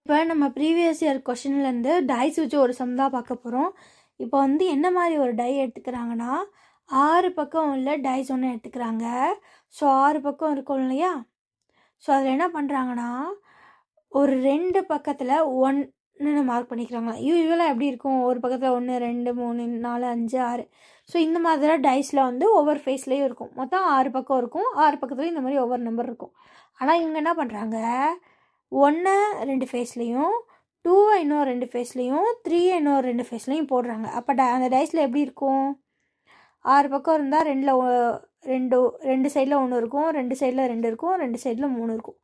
இப்போ நம்ம previous year கொஷின்லேருந்து dies வச்சு ஒரு சம் தான் பார்க்க போகிறோம். இப்போ வந்து என்ன மாதிரி ஒரு டை எடுத்துக்கிறாங்கன்னா 6 பக்கம் உள்ள டைஸ் ஒன்று எடுத்துக்கிறாங்க. ஸோ 6 பக்கம் இருக்கும் இல்லையா? ஸோ அதில் என்ன பண்ணுறாங்கன்னா ஒரு 2 பக்கத்தில் 1ன்னு மார்க் பண்ணிக்கிறாங்க. யூஸ்வலாக எப்படி இருக்கும், ஒரு பக்கத்தில் 1 2 3 4 5 6. ஸோ இந்த மாதிரி டைஸில் வந்து ஒவ்வொரு ஃபேஸ்லேயும் இருக்கும். மொத்தம் 6 பக்கம் இருக்கும். 6 பக்கத்துலேயும் இந்த மாதிரி ஒவ்வொரு நம்பர் இருக்கும். ஆனால் இவங்க என்ன பண்ணுறாங்க, 1 2 ஃபேஸ்லேயும் 2 இன்னும் 2 ஃபேஸ்லேயும் 3 இன்னும் 2 ஃபேஸ்லேயும் போடுறாங்க. அப்போ அந்த டைஸில் எப்படி இருக்கும், 6 பக்கம் இருந்தால் ரெண்டு சைடில் 1 இருக்கும், 2 சைடில் 2 இருக்கும், 2 சைடில் 3 இருக்கும்.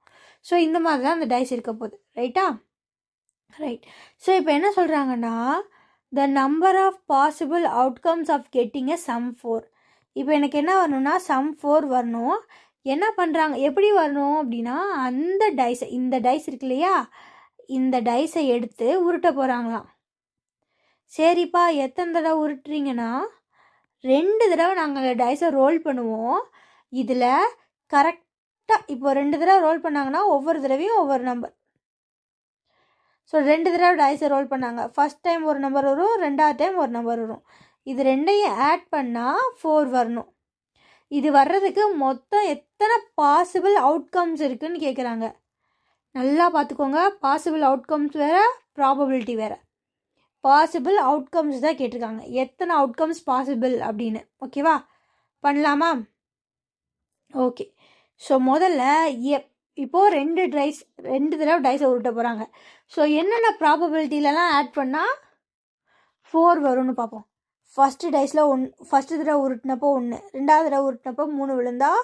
ஸோ இந்த மாதிரி தான் அந்த டைஸ் இருக்க போகுது. ரைட்டா? ரைட். ஸோ இப்போ என்ன சொல்கிறாங்கன்னா, the number of possible outcomes of getting a sum 4. இப்போ எனக்கு என்ன வரணும்னா சம் 4 வரணும். என்ன பண்ணுறாங்க, எப்படி வரணும் அப்படின்னா, அந்த டைஸை, இந்த டைஸ் இருக்கு இல்லையா, இந்த டைஸை எடுத்து உருட்ட போகிறாங்களாம். சரிப்பா, எத்தனை தடவை உருட்டுறீங்கன்னா 2 தடவை நாங்கள் டைஸை ரோல் பண்ணுவோம். இதில் கரெக்டாக இப்போ 2 தடவை ரோல் பண்ணாங்கன்னா ஒவ்வொரு தடவையும் ஒவ்வொரு நம்பர். ஸோ 2 தடவை டைஸை ரோல் பண்ணாங்க. ஃபஸ்ட் டைம் ஒரு நம்பர் வரும், 2வது டைம் ஒரு நம்பர் வரும். இது ரெண்டையும் ஆட் பண்ணால் 4 வரணும். இது வர்றதுக்கு மொத்தம் எத்தனை பாசிபிள் அவுட்கம்ஸ் இருக்குதுன்னு கேட்குறாங்க. நல்லா பார்த்துக்கோங்க, பாசிபிள் அவுட்கம்ஸ் வேறு, ப்ராபபிலிட்டி வேறு. பாசிபிள் அவுட்கம்ஸ் தான் கேட்டிருக்காங்க, எத்தனை அவுட்கம்ஸ் பாசிபிள் அப்படின்னு. ஓகேவா, பண்ணலாமா? ஓகே. ஸோ முதல்ல இப்போது 2 தடவை டைஸை உருட்ட போகிறாங்க. ஸோ என்னென்ன ப்ராபபிலிட்டிலலாம் ஆட் பண்ணால் 4 வரும்னு பார்ப்போம். ஃபஸ்ட்டு டைஸில் ஃபஸ்ட்டு தடவை உருட்டினப்போ 1, 2வது தடவை உருட்டினப்போ 3 விழுந்தால்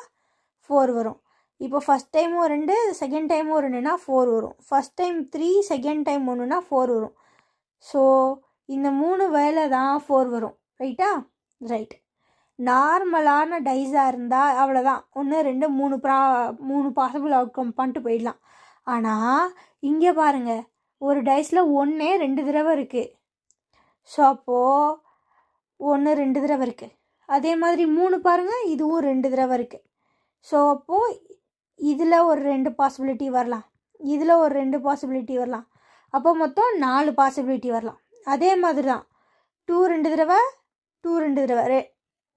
4 வரும். இப்போ ஃபஸ்ட் டைமும் 2, செகண்ட் டைமும் 2னா 4 வரும். ஃபஸ்ட் டைம் 3, செகண்ட் டைம் 1னா 4 வரும். ஸோ இந்த 3 வேலை தான் 4 வரும். ரைட்டா? ரைட். நார்மலான டைஸாக இருந்தால் அவ்வளோதான், 1 2 3 பாசிபிள் அவுட்கம் பண்ணிட்டு போயிடலாம். ஆனால் இங்கே பாருங்கள், ஒரு டைஸில் 1 2 தடவை இருக்குது. ஸோ அப்போது 1 2 தடவை இருக்குது. அதே மாதிரி 3 பாருங்கள், இதுவும் 2 தடவை இருக்குது. ஸோ அப்போது இதில் ஒரு 2 பாசிபிலிட்டி வரலாம், இதில் ஒரு 2 பாசிபிலிட்டி வரலாம். அப்போ மொத்தம் 4 பாசிபிலிட்டி வரலாம். அதே மாதிரி தான் 2 2 தடவை 2 2 தடவை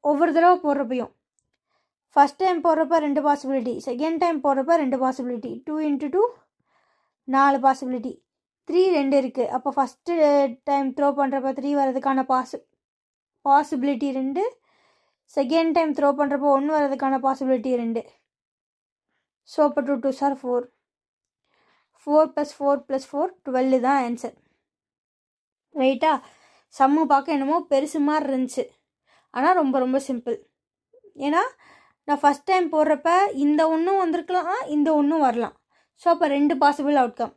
ஒவ்வொரு தடவை போடுறப்பையும், ஃபஸ்ட் டைம் போடுறப்ப 2 பாசிபிலிட்டி, செகண்ட் டைம் போடுறப்ப 2 பாசிபிலிட்டி, 2 × 2 4 பாசிபிலிட்டி, 3 2 இருக்குது. அப்போ ஃபஸ்ட்டு டைம் த்ரோ பண்ணுறப்ப 3 வர்றதுக்கான பாசிபிலிட்டி 2, செகண்ட் டைம் த்ரோ பண்ணுறப்போ 1 வர்றதுக்கான பாசிபிலிட்டி 2. ஸோ அப்போ 2 2s are 4, 4 + 4 + 4 12 தான் ஆன்சர். ரைட்டா? சம்மு பார்க்க என்னமோ பெருசு மாதிரி இருந்துச்சு, ஆனால் ரொம்ப ரொம்ப சிம்பிள். ஏன்னா நான் ஃபஸ்ட் டைம் போடுறப்ப இந்த ஒன்றும் வந்திருக்கலாம், இந்த ஒன்றும் வரலாம். ஸோ அப்போ 2 பாசிபிள் அவுட்கம்.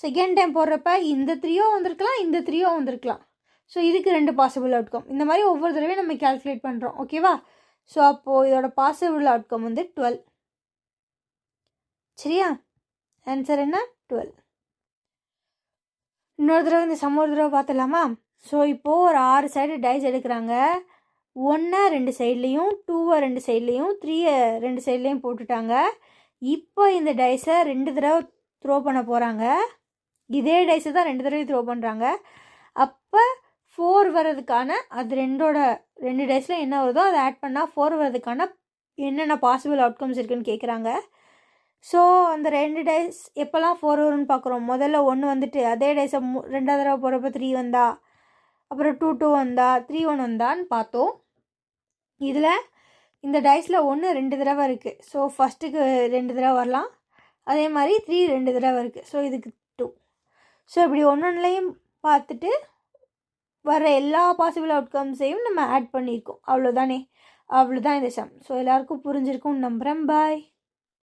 செகண்ட் டைம் போடுறப்ப இந்த 3யோ வந்திருக்கலாம், இந்த 3யோ வந்திருக்கலாம். ஸோ இதுக்கு 2 பாசிபிள் அவுட்கம். இந்த மாதிரி ஒவ்வொரு தடவையும் நம்ம கேல்குலேட் பண்ணுறோம். ஓகேவா? ஸோ அப்போது இதோட பாசிபிள் அவுட்கம் வந்து 12. சரியா? ஆன்சர் என்ன? 12. இன்னொரு தடவை இந்த சம் ஒரு தடவை பார்த்துடலாமா? ஸோ இப்போது ஒரு 6 சைடு டைஸ் எடுக்கிறாங்க. 1 2 சைட்லேயும், 2 2 சைட்லேயும், 3 2 சைட்லேயும் போட்டுட்டாங்க. இப்போ இந்த டைஸை 2 தடவை த்ரோ பண்ண போகிறாங்க. இதே டைஸை தான் 2 தடவை த்ரோ பண்ணுறாங்க. அப்போ 4 வர்றதுக்கான, அது 2 டைஸில் என்ன வருதோ அதை ஆட் பண்ணால் 4 வர்றதுக்கான என்னென்ன பாசிபிள் அவுட்கம்ஸ் இருக்குதுன்னு கேட்குறாங்க. ஸோ அந்த 2 டைஸ் எப்போல்லாம் 4 வரும்னு பார்க்குறோம். முதல்ல 1 வந்துட்டு அதே டைஸை 2வது தடவை போகிறப்ப 3 வந்தா, அப்புறம் 2 2 வந்தா, 3 1 வந்தான்னு பார்த்தோம். இதில் இந்த டைஸில் 1 2 தடவை இருக்குது. ஸோ ஃபஸ்ட்டுக்கு 2 தடவை வரலாம். அதே மாதிரி 3 2 தடவை இருக்குது. ஸோ இதுக்கு 2. ஸோ இப்படி ஒன்றுலையும் பார்த்துட்டு வர எல்லா பாசிபிள் அவுட்கம்ஸையும் நம்ம ஆட் பண்ணியிருக்கோம். அவ்வளோதானே, அவ்வளோதான் இந்த சம். ஸோ எல்லாருக்கும் புரிஞ்சிருக்கும்னு நம்புகிறேன். பாய்.